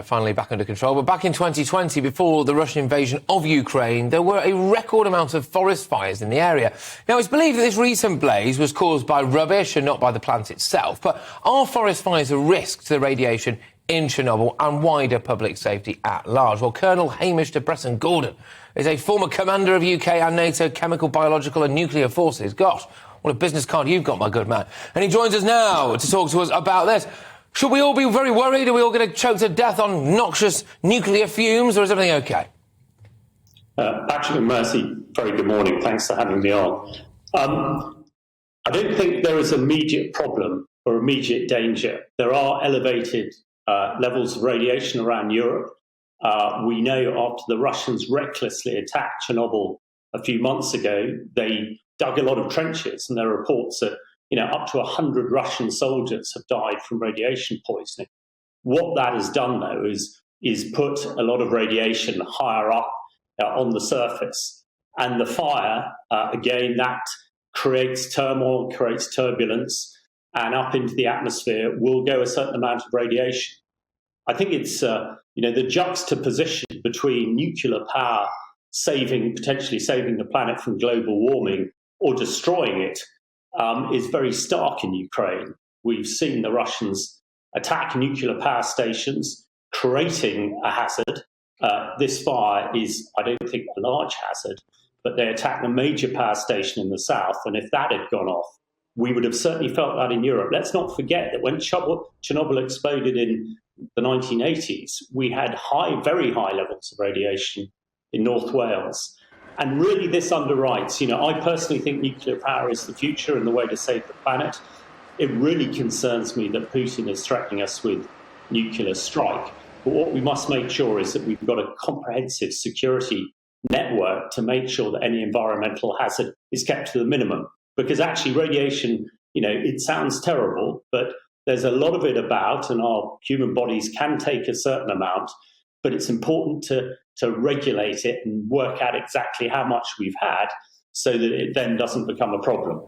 Finally back under control. But back in 2020, before the Russian invasion of Ukraine, there were a record amount of forest fires in the area. Now, it's believed that this recent blaze was caused by rubbish and not by the plant itself. But are forest fires a risk to the radiation in Chernobyl and wider public safety at large? Well, Colonel Hamish de Bretton-Gordon is a former commander of UK and NATO chemical, biological and nuclear forces. Gosh, what a business card you've got, my good man. And he joins us now to talk to us about this. Should we all be very worried? Are we all going to choke to death on noxious nuclear fumes, or is everything OK? Patrick and Mercy, very good morning. Thanks for having me on. I don't think there is immediate problem or immediate danger. There are elevated levels of radiation around Europe. We know after the Russians recklessly attacked Chernobyl a few months ago, they dug a lot of trenches, and there are reports that up to 100 Russian soldiers have died from radiation poisoning. What that has done, though, is put a lot of radiation higher up on the surface. And the fire, again, that creates turmoil, creates turbulence, and up into the atmosphere will go a certain amount of radiation. I think it's, the juxtaposition between nuclear power potentially saving the planet from global warming or destroying it, is very stark in Ukraine. We've seen the Russians attack nuclear power stations, creating a hazard. This fire is, I don't think, a large hazard, but they attacked a major power station in the south, and if that had gone off, we would have certainly felt that in Europe. Let's not forget that when Chernobyl exploded in the 1980s, we had very high levels of radiation in North Wales. And really this underwrites, I personally think nuclear power is the future and the way to save the planet. It really concerns me that Putin is threatening us with nuclear strike. But what we must make sure is that we've got a comprehensive security network to make sure that any environmental hazard is kept to the minimum. Because actually radiation, it sounds terrible, but there's a lot of it about, and our human bodies can take a certain amount, but it's important to regulate it and work out exactly how much we've had so that it then doesn't become a problem.